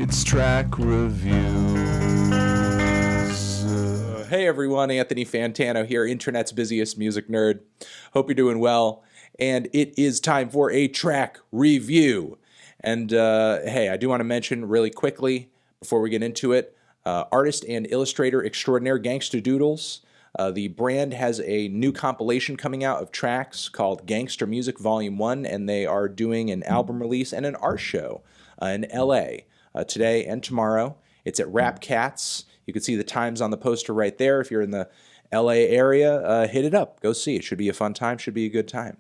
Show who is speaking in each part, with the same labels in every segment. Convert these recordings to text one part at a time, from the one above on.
Speaker 1: It's track reviews.
Speaker 2: Hey everyone, Anthony Fantano here, internet's busiest music nerd. Hope you're doing well. And it is time for a track review. And hey, I do want to mention really quickly before we get into it, artist and illustrator extraordinaire GANGSTER DOODLES. The brand has a new compilation coming out of tracks called Gangster Music Volume 1, and they are doing an album release and an art show in LA today and tomorrow. It's at Rap Cats. You can see the times on the poster right there. If you're in the LA area, hit it up. Go see it. Should be a fun time. Should be a good time.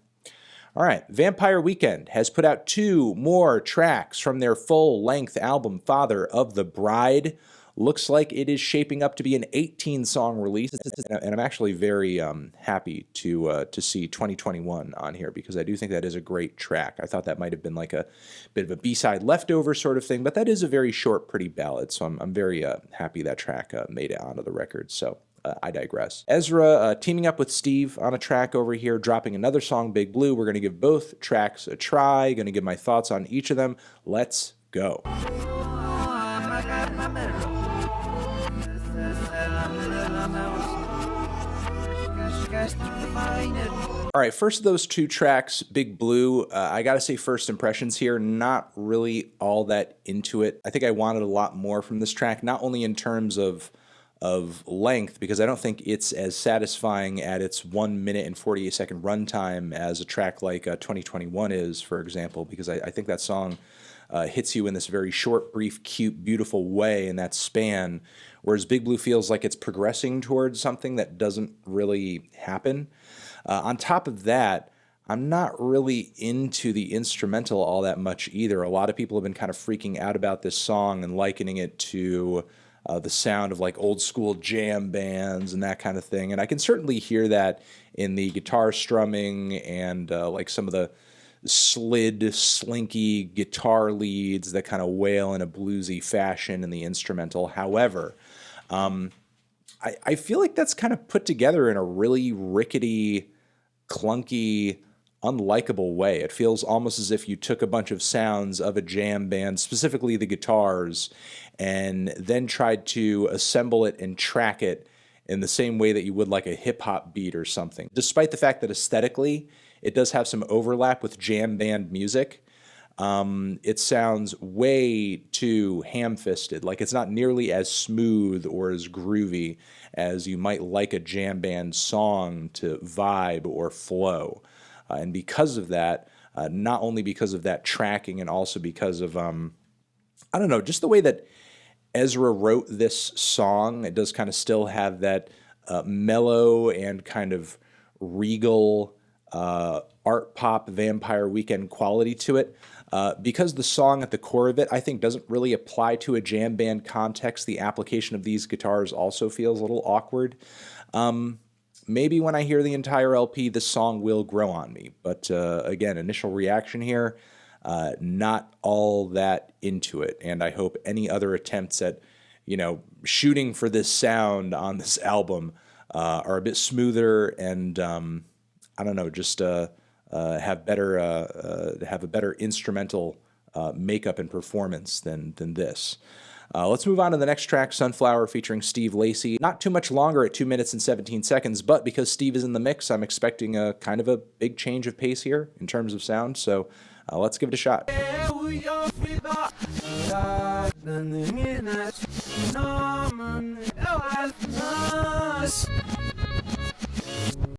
Speaker 2: All right. Vampire Weekend has put out 2 more tracks from their full-length album, Father of the Bride. Looks like it is shaping up to be an 18-song release, and I'm actually very happy to see 2021 on here because I do think that is a great track. I thought that might have been like a bit of a B-side leftover sort of thing, but that is a very short, pretty ballad, so I'm very happy that track made it onto the record, so I digress. Ezra teaming up with Steve on a track over here, dropping another song, Big Blue. We're going to give both tracks a try, going to give my thoughts on each of them. Let's go. All right, first of those 2 tracks, Big Blue, I gotta say first impressions here, not really all that into it. I think I wanted a lot more from this track, not only in terms of length, because I don't think it's as satisfying at its 1 minute and 48-second runtime as a track like 2021 is, for example, because I think that song hits you in this very short, brief, cute, beautiful way in that span, whereas Big Blue feels like it's progressing towards something that doesn't really happen. On top of that, I'm not really into the instrumental all that much either. A lot of people have been kind of freaking out about this song and likening it to the sound of like old school jam bands and that kind of thing. And I can certainly hear that in the guitar strumming and like some of the slid, slinky guitar leads that kind of wail in a bluesy fashion in the instrumental. However, I feel like that's kind of put together in a really rickety, clunky, unlikable way. It feels almost as if you took a bunch of sounds of a jam band, specifically the guitars, and then tried to assemble it and track it in the same way that you would like a hip-hop beat or something. Despite the fact that aesthetically it does have some overlap with jam band music, it sounds way too ham-fisted. Like it's not nearly as smooth or as groovy as you might like a jam band song to vibe or flow. And because of that, not only because of that tracking and also because of, I don't know, just the way that Ezra wrote this song, it does kind of still have that mellow and kind of regal art pop Vampire Weekend quality to it. Because the song at the core of it, I think, doesn't really apply to a jam band context, the application of these guitars also feels a little awkward. Maybe when I hear the entire LP, this song will grow on me. But again, initial reaction here, not all that into it. And I hope any other attempts at, shooting for this sound on this album are a bit smoother and, I don't know, just have a better instrumental makeup and performance than this. Let's move on to the next track, Sunflower, featuring Steve Lacy. Not too much longer at 2 minutes and 17 seconds, but because Steve is in the mix, I'm expecting a kind of a big change of pace here in terms of sound, so let's give it a shot.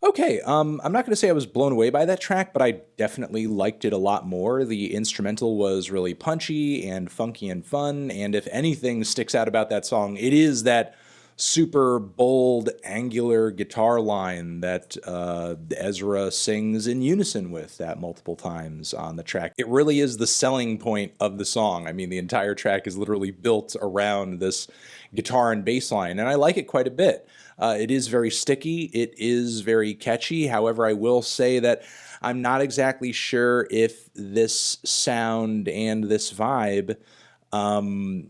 Speaker 2: Okay, I'm not going to say I was blown away by that track, but I definitely liked it a lot more. The instrumental was really punchy and funky and fun, and if anything sticks out about that song, it is that super bold, angular guitar line that Ezra sings in unison with that multiple times on the track. It really is the selling point of the song. I mean, the entire track is literally built around this guitar and bass line, and I like it quite a bit. It is very sticky. It is very catchy. However, I will say that I'm not exactly sure if this sound and this vibe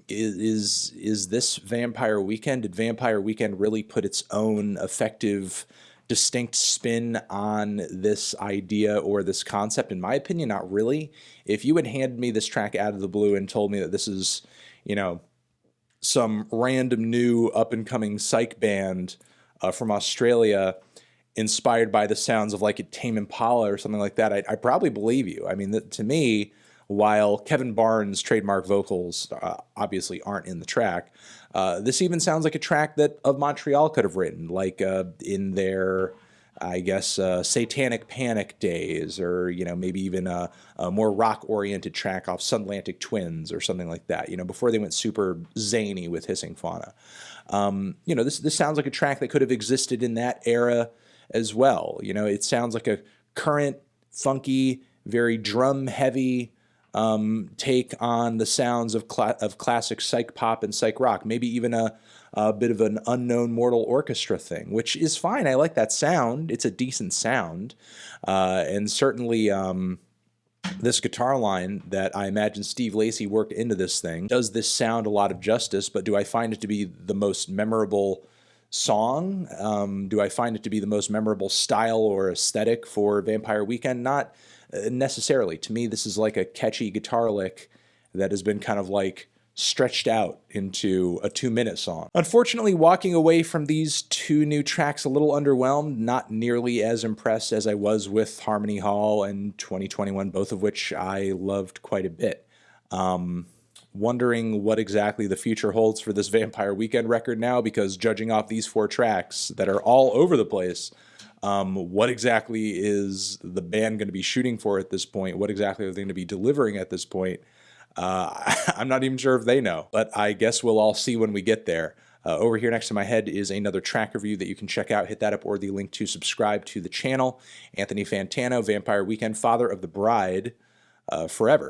Speaker 2: is this Vampire Weekend? Did Vampire Weekend really put its own effective distinct spin on this idea or this concept. In my opinion, not really. If you had handed me this track out of the blue and told me that this is, you know, some random new up-and-coming psych band from Australia inspired by the sounds of like a Tame Impala or something like that, I probably believe you. I mean, to me, while Kevin Barnes' trademark vocals obviously aren't in the track, this even sounds like a track that Of Montreal could have written, like in their, I guess, Satanic Panic days, or, you know, maybe even a more rock-oriented track off Sunlantic Twins or something like that, you know, before they went super zany with Hissing Fauna. You know, this sounds like a track that could have existed in that era as well. You know, it sounds like a current, funky, very drum-heavy take on the sounds of classic psych pop and psych rock, maybe even a bit of an Unknown Mortal Orchestra thing, which is fine. I like that sound. It's a decent sound. And certainly this guitar line that I imagine Steve Lacy worked into this thing does this sound a lot of justice, but do I find it to be the most memorable song? Do I find it to be the most memorable style or aesthetic for Vampire Weekend? Not necessarily. To me, this is like a catchy guitar lick that has been kind of like stretched out into a 2-minute song. Unfortunately, walking away from these two new tracks a little underwhelmed, not nearly as impressed as I was with Harmony Hall and 2021, both of which I loved quite a bit. Wondering what exactly the future holds for this Vampire Weekend record now, because judging off these 4 tracks that are all over the place, what exactly is the band going to be shooting for at this point? What exactly are they going to be delivering at this point? I'm not even sure if they know, but I guess we'll all see when we get there. Over here next to my head is another track review that you can check out. Hit that up, or the link to subscribe to the channel. Anthony Fantano, Vampire Weekend, Father of the Bride, forever.